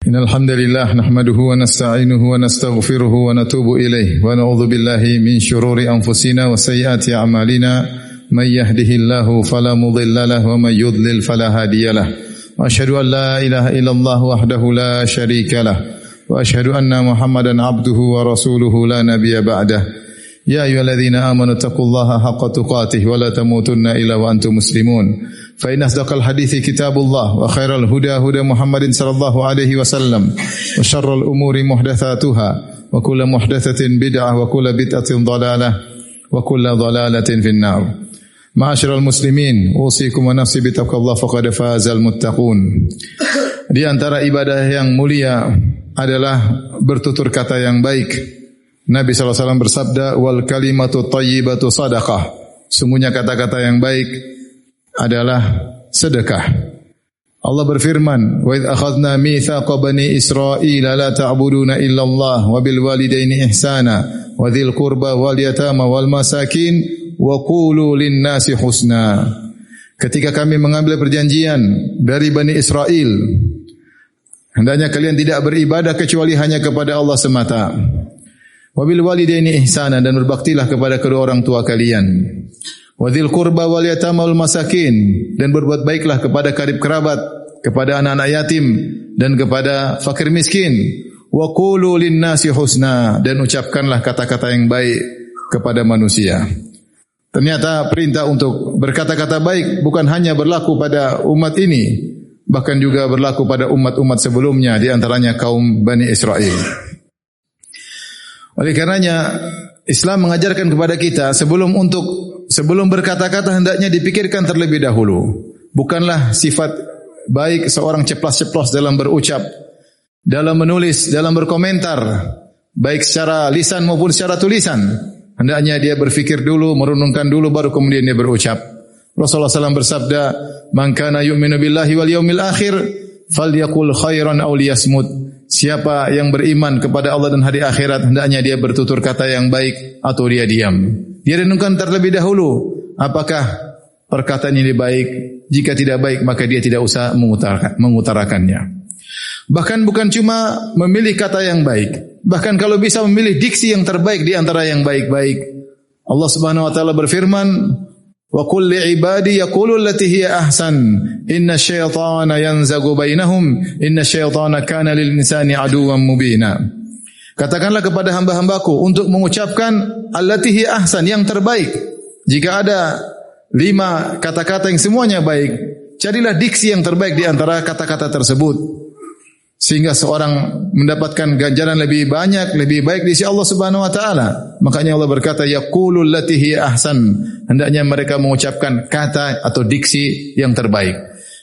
Innal hamdalillah nahmaduhu wa nasta'inuhu wa nastaghfiruhu wa natubu ilayh wa na'udzu billahi min shururi anfusina wa sayyiati a'malina may yahdihillahu fala mudilla lahu wa may yudlil fala hadiyalah wa asyhadu an la ilaha illallah wahdahu la syarika lah wa asyhadu anna Muhammadan abduhu wa rasuluhu la nabiyya ba'dah. Ya ayyuhalladzina amanu taqullaha haqqa tuqatih wa la tamutunna illa wa antum muslimun. Fa inna asdaqal hadithi kitabullah wa khairal huda huda Muhammadin sallallahu alaihi wasallam wa syarrul umuri muhdatsatuha wa kullu muhdatsatin bid'ah wa kullu bid'atin dhalalah wa kullu dhalalatin finnar. Ma'asyiral muslimin, usikum wa nafsi bitaqwallah faqad fazal muttaqun. Di antara ibadah yang mulia adalah bertutur kata yang baik. Nabi SAW bersabda, wal kalimatu thayyibatu sadaqah. Sungguhnya kata-kata yang baik adalah sedekah. Allah berfirman, wa idh akhadna mitsaqa bani Israila la ta'buduna illa Allah wa bil walidaini ihsana wa dzil qurba wal yatama wal masakin wa qulu lin nasi husna. Ketika kami mengambil perjanjian dari Bani Israel, hendaknya kalian tidak beribadah kecuali hanya kepada Allah semata. Wabil walidaini ihsana, dan berbaktilah kepada kedua orang tua kalian. Wadzil qurba wal yatama wal masakin, dan berbuat baiklah kepada karib kerabat, kepada anak-anak yatim dan kepada fakir miskin. Wa qulu lin nasi husna, dan ucapkanlah kata-kata yang baik kepada manusia. Ternyata perintah untuk berkata-kata baik bukan hanya berlaku pada umat ini, bahkan juga berlaku pada umat-umat sebelumnya, di antaranya kaum Bani Israel. Oleh karenanya Islam mengajarkan kepada kita sebelum berkata-kata hendaknya dipikirkan terlebih dahulu. Bukanlah sifat baik seorang ceplas-ceplos dalam berucap, dalam menulis, dalam berkomentar, baik secara lisan maupun secara tulisan. Hendaknya dia berfikir dulu, merenungkan dulu, baru kemudian dia berucap. Rasulullah SAW bersabda, "Man kana yu'minu billahi wal yawmil akhir falyaqul khairan aw liyasmut." Siapa yang beriman kepada Allah dan hari akhirat, hendaknya dia bertutur kata yang baik atau dia diam. Dia renungkan terlebih dahulu, apakah perkataan ini baik? Jika tidak baik, maka dia tidak usah mengutarakannya. Bahkan bukan cuma memilih kata yang baik, bahkan kalau bisa memilih diksi yang terbaik di antara yang baik-baik. Allah Subhanahu wa taala berfirman, wa qul li ibadi yaqulu allati hiya ahsan inna syaitana yanzagu bainahum inna syaitana kana lil insani aduwwan mubina. Katakanlah kepada hamba-hambaku untuk mengucapkan allati hiya ahsan, yang terbaik. Jika ada 5 kata-kata yang semuanya baik, carilah diksi yang terbaik di antara kata-kata tersebut, sehingga seorang mendapatkan ganjaran lebih banyak, lebih baik di sisi Allah Subhanahu wa taala. Makanya Allah berkata, yaqulul lati hiya ahsan. Hendaknya mereka mengucapkan kata atau diksi yang terbaik.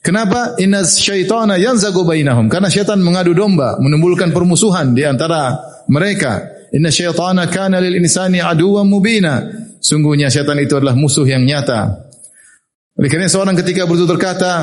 Kenapa? Inna syaitana yanzagu bainahum. Karena syaitan mengadu domba, menimbulkan permusuhan di antara mereka. Inna syaitana kana lil insani aduwwan mubina. Sungguhnya syaitan itu adalah musuh yang nyata. Oleh karena seorang ketika bertutur kata,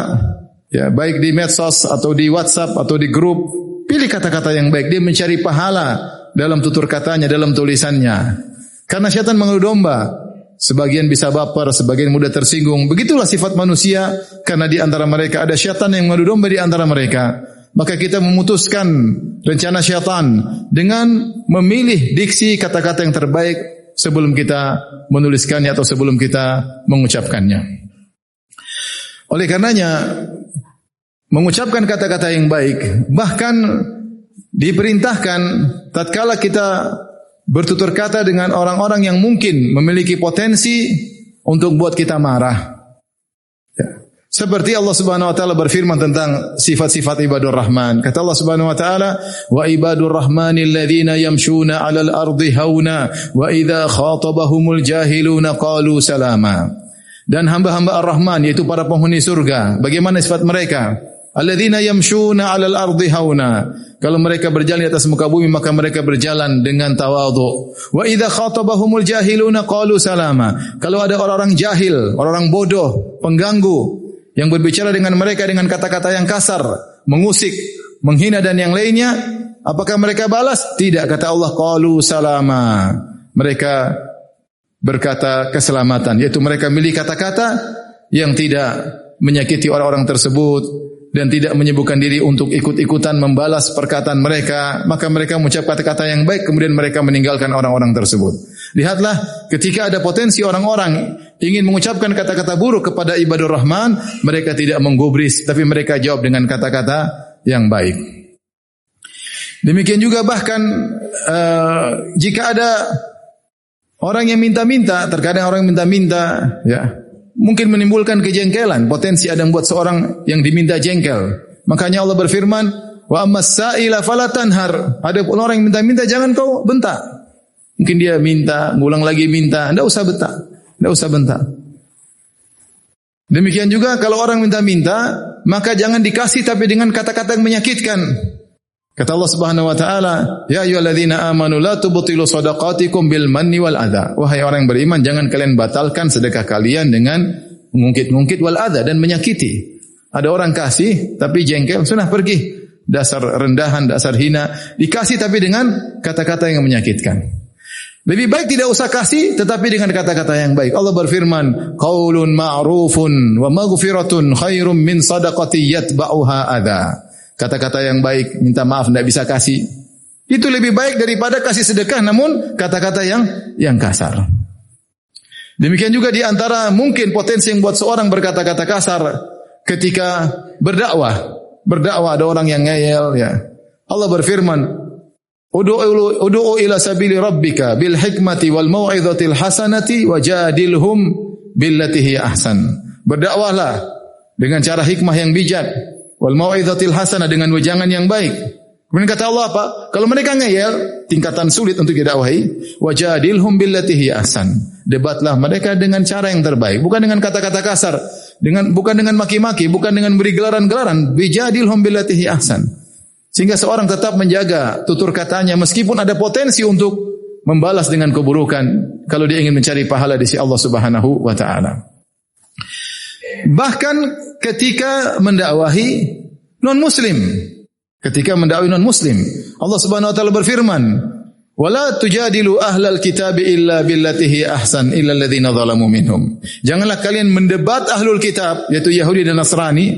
ya, baik di medsos atau di WhatsApp atau di grup, pilih kata-kata yang baik. Dia mencari pahala dalam tutur katanya, dalam tulisannya. Karena syaitan mengadu domba. Sebagian bisa baper, sebagian mudah tersinggung. Begitulah sifat manusia, karena di antara mereka ada syaitan yang mengadu domba di antara mereka. Maka kita memutuskan rencana syaitan dengan memilih diksi kata-kata yang terbaik sebelum kita menuliskannya atau sebelum kita mengucapkannya. Oleh karenanya, mengucapkan kata-kata yang baik, bahkan diperintahkan tatkala kita bertutur kata dengan orang-orang yang mungkin memiliki potensi untuk buat kita marah. Ya. Seperti Allah Subhanahu wa taala berfirman tentang sifat-sifat ibadur rahman. Kata Allah Subhanahu wa taala, "Wa ibadur rahmanil ladzina yamshuna 'alal ardi hauna wa idza khatabahumul jahiluna qalu salama." Dan hamba-hamba Ar-Rahman, yaitu para penghuni surga, bagaimana sifat mereka? Alladzina yamshuna 'alal ardi hauna. Kalau mereka berjalan di atas muka bumi, maka mereka berjalan dengan tawadhu. Wa idza khatabahumul jahiluna qalu salama. Kalau ada orang-orang jahil, orang-orang bodoh, pengganggu yang berbicara dengan mereka dengan kata-kata yang kasar, mengusik, menghina dan yang lainnya, apakah mereka balas? Tidak, kata Allah, qalu salama. Mereka berkata keselamatan, yaitu mereka milih kata-kata yang tidak menyakiti orang-orang tersebut, dan tidak menyibukkan diri untuk ikut-ikutan membalas perkataan mereka, maka mereka mengucap kata-kata yang baik, kemudian mereka meninggalkan orang-orang tersebut. Lihatlah, ketika ada potensi orang-orang ingin mengucapkan kata-kata buruk kepada ibadur Rahman, mereka tidak menggubris, tapi mereka jawab dengan kata-kata yang baik. Demikian juga bahkan jika ada orang yang minta-minta, terkadang orang yang minta-minta, ya, mungkin menimbulkan kejengkelan, potensi ada membuat seorang yang diminta jengkel. Makanya Allah berfirman, wa ammas sa'ila fala tanhar. Ada orang yang minta-minta, jangan kau bentak. Mungkin dia minta, ngulang lagi minta, enggak usah bentak. Enggak usah bentak. Demikian juga kalau orang minta-minta, maka jangan dikasih tapi dengan kata-kata yang menyakitkan. Kata Allah Subhanahu wa taala, ya ayyuhalladzina amanu la tubtilu shadaqatikum bil manni wal adza. Wahai orang yang beriman, jangan kalian batalkan sedekah kalian dengan mengungkit-ungkit wal adza dan menyakiti. Ada orang kasih tapi jengkel, sudah pergi. Dasar rendahan, dasar hina, dikasih tapi dengan kata-kata yang menyakitkan. Lebih baik tidak usah kasih tetapi dengan kata-kata yang baik. Allah berfirman, qaulun ma'rufun wa maghfiratun khairum min shadaqati yatba'uha adza. Kata-kata yang baik, minta maaf tidak bisa kasih, itu lebih baik daripada kasih sedekah namun kata-kata yang kasar. Demikian juga di antara mungkin potensi yang buat seorang berkata-kata kasar ketika berdakwah. Berdakwah ada orang yang ngeyel, ya. Allah berfirman, ud'u ila sabili rabbika bil hikmati wal mau'izatil hasanati wajadilhum billati hiya ahsan. Berdakwahlah dengan cara hikmah yang bijak, wal mau'izatil hasanah, dengan wejangan yang baik. Kemudian kata Allah apa? Kalau mereka ngeyel, tingkatan sulit untuk didakwahi, wajadilhum billati hiya ahsan. Debatlah mereka dengan cara yang terbaik, bukan dengan kata-kata kasar, bukan dengan maki-maki, bukan dengan beri gelaran-gelaran, bijadilhum billati hiya ahsan. Sehingga seorang tetap menjaga tutur katanya meskipun ada potensi untuk membalas dengan keburukan kalau dia ingin mencari pahala di sisi Allah Subhanahu wa taala. Bahkan ketika mendakwahi non-muslim, Allah Subhanahu wa taala berfirman, "Wala tujadilu ahlal kitab illa billati hiya ahsan illa alladziina zalamu minhum." Janganlah kalian mendebat ahlul kitab, yaitu Yahudi dan Nasrani,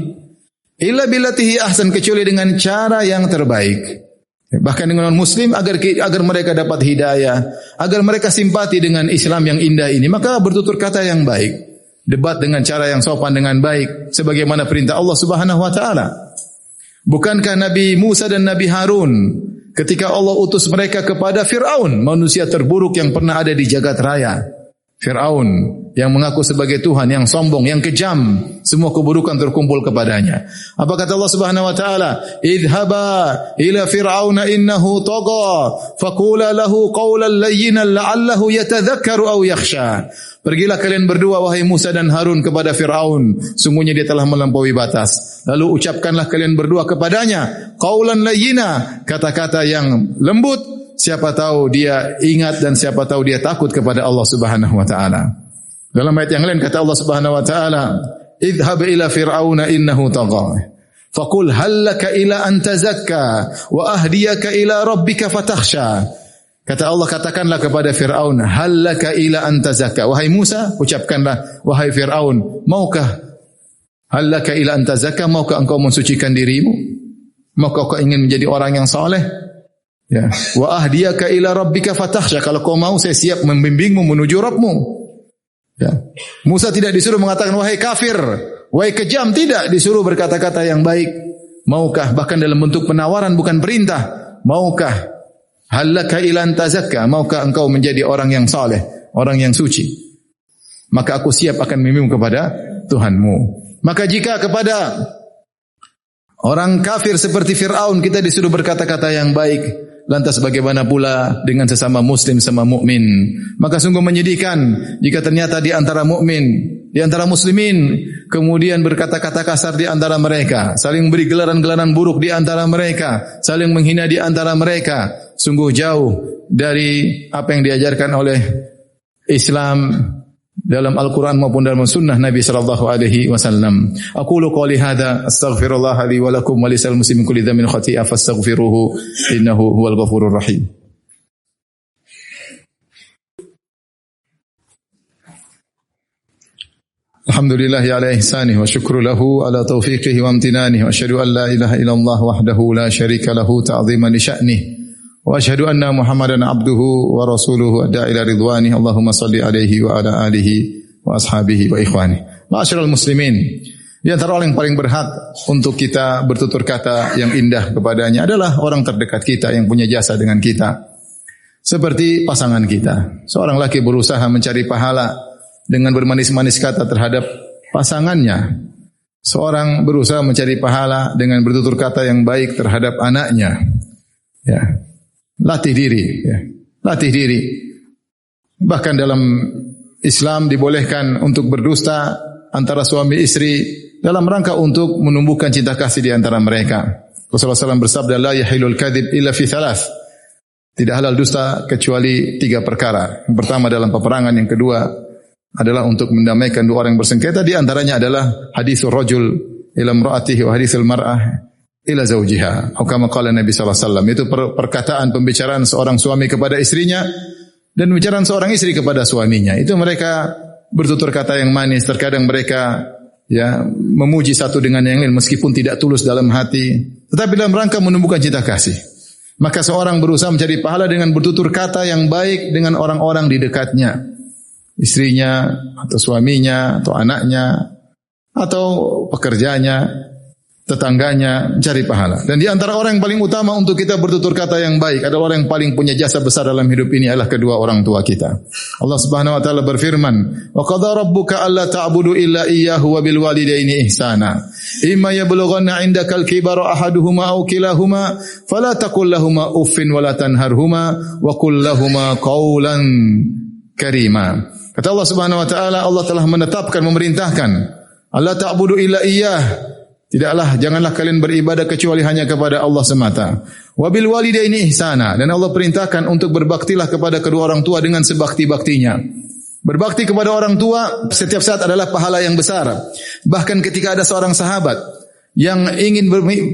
illa billati hiya ahsan, kecuali dengan cara yang terbaik. Bahkan dengan non-muslim agar mereka dapat hidayah, agar mereka simpati dengan Islam yang indah ini, maka bertutur kata yang baik. Debat dengan cara yang sopan dengan baik sebagaimana perintah Allah Subhanahu wa taala. Bukankah Nabi Musa dan Nabi Harun ketika Allah utus mereka kepada Fir'aun, manusia terburuk yang pernah ada di jagat raya. Fir'aun yang mengaku sebagai Tuhan, yang sombong, yang kejam, semua keburukan terkumpul kepadanya. Apa kata Allah Subhanahu wa taala? Idhaba ila fir'auna innahu tagha faqula lahu qawlan layyinan la'allahu yatadhakkaru aw yakhsha. Pergilah kalian berdua wahai Musa dan Harun kepada Fir'aun, sungguhnya dia telah melampaui batas. Lalu ucapkanlah kalian berdua kepadanya qaulan layyina, kata-kata yang lembut, siapa tahu dia ingat dan siapa tahu dia takut kepada Allah Subhanahu wa taala. Dalam ayat yang lain kata Allah Subhanahu wa taala, idhhab ila fir'auna innahu tagha faqul hal laka ila an tazakka wa ahdiyaka ila rabbika fatakhsha. Kata Allah, katakanlah kepada Fir'aun, hal laka ila an tazakka. Wahai Musa, ucapkanlah, wahai Fir'aun, maukah hal laka ila an tazakka, maukah engkau mensucikan dirimu? Maukah kau ingin menjadi orang yang saleh? Ya. Wa ahdiyaka ila rabbika fatakhsha. Kalau kau mau, saya siap membimbingmu menuju Rabbmu. Ya. Musa tidak disuruh mengatakan wahai kafir, wahai kejam, tidak, disuruh berkata-kata yang baik. Maukah, bahkan dalam bentuk penawaran bukan perintah. Maukah halaka ila antazakka, maukah engkau menjadi orang yang saleh, orang yang suci? Maka aku siap akan membimbingmu kepada Tuhanmu. Maka jika kepada orang kafir seperti Fir'aun kita disuruh berkata-kata yang baik, lantas bagaimana pula dengan sesama muslim, sama mukmin? Maka sungguh menyedihkan jika ternyata di antara mukmin, di antara muslimin, kemudian berkata-kata kasar di antara mereka, saling beri gelaran-gelaran buruk di antara mereka, saling menghina di antara mereka. Sungguh jauh dari apa yang diajarkan oleh Islam dalam Al-Quran maupun dalam sunnah Nabi sallallahu alaihi wasallam. Aqulu qouli hadza astaghfirullah li wa lakum wa lisal muslimin kulli dhanbin khati'a fastaghfiruhu innahu huwal ghafurur rahim. Alhamdulillah ala ihsanih wa syukru lahu ala taufiqihi wa amtinanih wa asyhadu an la ilaha illallah wahdahu la syarika lahu ta'ziman li sya'nih wa asyhadu anna Muhammadan abduhu wa rasuluhu adda ila ridwanih. Allahumma salli alaihi wa ala alihi wa ashabihi wa ikhwani. Ma'asyiral muslimin, di antara orang yang paling berhak untuk kita bertutur kata yang indah kepadanya adalah orang terdekat kita yang punya jasa dengan kita. Seperti pasangan kita. Seorang laki berusaha mencari pahala dengan bermanis-manis kata terhadap pasangannya. Seorang berusaha mencari pahala dengan bertutur kata yang baik terhadap anaknya. Ya. Latih diri, ya. Latih diri. Bahkan dalam Islam dibolehkan untuk berdusta antara suami istri dalam rangka untuk menumbuhkan cinta kasih di antara mereka. Rasulullah SAW bersabda, la yahilul kadhib illa fi thalath. Tidak halal dusta kecuali 3 perkara. Yang pertama dalam peperangan, yang kedua adalah untuk mendamaikan 2 orang yang bersengketa. Di antaranya adalah hadisul rajul ila imra'atihi wa hadisul mar'ah ila zawjiha. Atau kama qala Nabi sallallahu alaihi wasallam. Itu perkataan pembicaraan seorang suami kepada istrinya dan pembicaraan seorang istri kepada suaminya. Itu mereka bertutur kata yang manis. Terkadang mereka memuji satu dengan yang lain meskipun tidak tulus dalam hati, tetapi dalam rangka menumbuhkan cinta kasih. Maka seorang berusaha mencari pahala dengan bertutur kata yang baik dengan orang-orang di dekatnya. Istrinya, atau suaminya, atau anaknya, atau pekerjanya, tetangganya, mencari pahala. Dan di antara orang yang paling utama untuk kita bertutur kata yang baik adalah orang yang paling punya jasa besar dalam hidup ini adalah kedua orang tua kita. Allah Subhanahu wa taala berfirman, "Wa qadara rabbuka alla ta'budu illa iyyahu wa bil walidaini ihsana. Imma yablughanna 'indakal kibara ahaduhuma aw kilahuma fala taqul lahumu uffin wa la tanharhuma wa qul lahumu qawlan karima." Kata Allah Subhanahu wa taala, Allah telah menetapkan, memerintahkan, Allah ta'budu illa iyyah. Janganlah kalian beribadah kecuali hanya kepada Allah semata. Wa bil walidaini ihsana, dan Allah perintahkan untuk berbaktilah kepada kedua orang tua dengan sebakti-baktinya. Berbakti kepada orang tua setiap saat adalah pahala yang besar. Bahkan ketika ada seorang sahabat yang ingin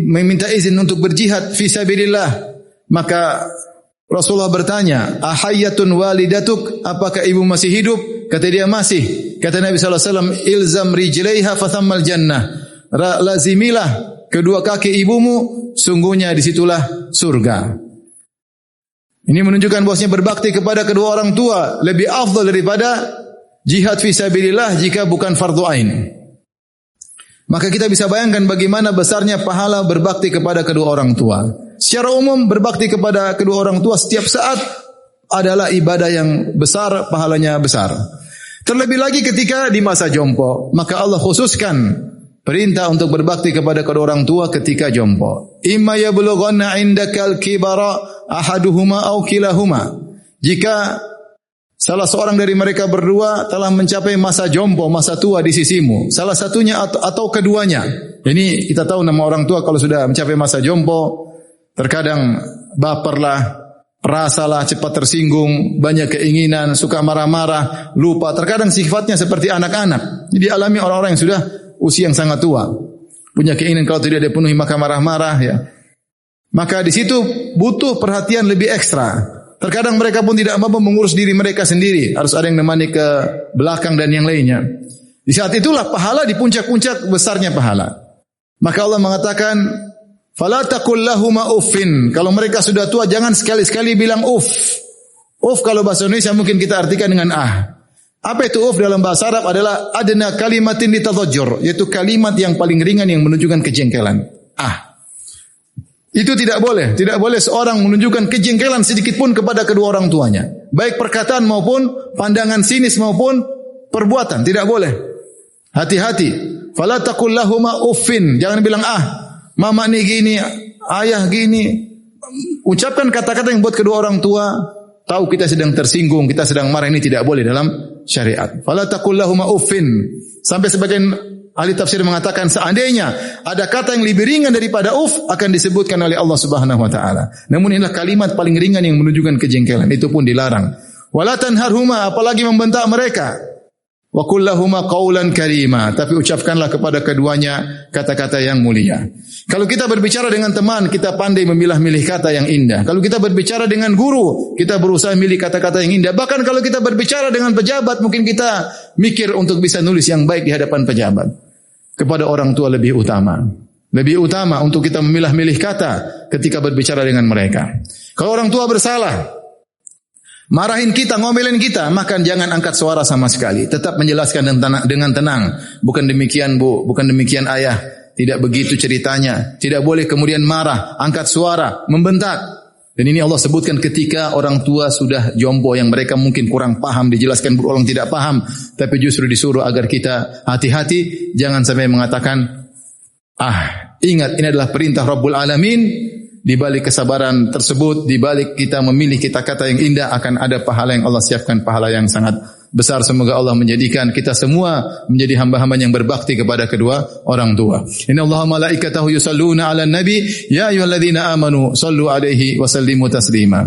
meminta izin untuk berjihad fi sabilillah, maka Rasulullah bertanya, ahayyatun walidatuk, apakah ibu masih hidup? Kata dia masih. Kata Nabi SAW, ilzam rijlaiha fathammal jannah. Lazimilah kedua kaki ibumu, sungguhnya disitulah surga. Ini menunjukkan bahwasanya berbakti kepada kedua orang tua lebih afdal daripada jihad fi sabilillah jika bukan fardu ain. Maka kita bisa bayangkan bagaimana besarnya pahala berbakti kepada kedua orang tua. Secara umum berbakti kepada kedua orang tua setiap saat adalah ibadah yang besar, pahalanya besar. Terlebih lagi ketika di masa jompo, maka Allah khususkan perintah untuk berbakti kepada kedua orang tua ketika jompo. Imma yablughanna 'indakal kibara ahaduhuma aw kilahuma. Jika salah seorang dari mereka berdua telah mencapai masa jompo, masa tua di sisimu, salah satunya atau keduanya. Ini kita tahu nama orang tua kalau sudah mencapai masa jompo, terkadang baperlah, perasalah, cepat tersinggung, banyak keinginan, suka marah-marah, lupa. Terkadang sifatnya seperti anak-anak. Jadi alami orang-orang yang sudah usia yang sangat tua. Punya keinginan kalau tidak dipenuhi maka marah-marah, ya. Maka di situ butuh perhatian lebih ekstra. Terkadang mereka pun tidak mampu mengurus diri mereka sendiri. Harus ada yang menemani ke belakang dan yang lainnya. Di saat itulah pahala di puncak-puncak besarnya pahala. Maka Allah mengatakan, fala taqul lahuma uffin. Kalau mereka sudah tua jangan sekali-sekali bilang uff. Uff kalau bahasa Indonesia mungkin kita artikan dengan ah. Apa itu uff dalam bahasa Arab adalah adna kalimatin litadhajjur, yaitu kalimat yang paling ringan yang menunjukkan kejengkelan. Ah. Itu tidak boleh seorang menunjukkan kejengkelan sedikit pun kepada kedua orang tuanya. Baik perkataan maupun pandangan sinis maupun perbuatan, tidak boleh. Hati-hati. Fala taqul lahuma uffin. Jangan bilang ah. Mama nih gini, ayah gini. Ucapkan kata-kata yang buat kedua orang tua tahu kita sedang tersinggung, kita sedang marah, ini tidak boleh dalam syariat. Fala taqul lahuma uffin. Sampai sebagian ahli tafsir mengatakan seandainya ada kata yang lebih ringan daripada uff akan disebutkan oleh Allah Subhanahu wa taala. Namun inilah kalimat paling ringan yang menunjukkan kejengkelan, itu pun dilarang. Wala tanharhuma, apalagi membentak mereka. wa qul lahuma qawlan karima. Tapi ucapkanlah kepada keduanya kata-kata yang mulia. Kalau kita berbicara dengan teman, kita pandai memilah-milih kata yang indah. Kalau kita berbicara dengan guru, kita berusaha milih kata-kata yang indah. Bahkan kalau kita berbicara dengan pejabat, mungkin kita mikir untuk bisa nulis yang baik di hadapan pejabat. Kepada orang tua lebih utama. Lebih utama untuk kita memilah-milih kata ketika berbicara dengan mereka. Kalau orang tua bersalah, marahin kita, ngomelin kita, maka jangan angkat suara sama sekali. Tetap menjelaskan dengan tenang. Bukan demikian bu, bukan demikian ayah. Tidak begitu ceritanya. Tidak boleh kemudian marah, angkat suara, membentak. Dan ini Allah sebutkan ketika orang tua sudah jompo yang mereka mungkin kurang paham, dijelaskan berulang tidak paham. Tapi justru disuruh agar kita hati-hati. Jangan sampai mengatakan, ingat ini adalah perintah Rabbul Alamin. Di balik kesabaran tersebut, di balik kita memilih kata-kata yang indah, akan ada pahala yang Allah siapkan, pahala yang sangat besar. Semoga Allah menjadikan kita semua menjadi hamba-hamba yang berbakti kepada kedua orang tua. Inna Allaha malaikatahu yusalluna 'alan nabi ya ayyuhalladzina amanu sallu 'alaihi wa sallimu taslima.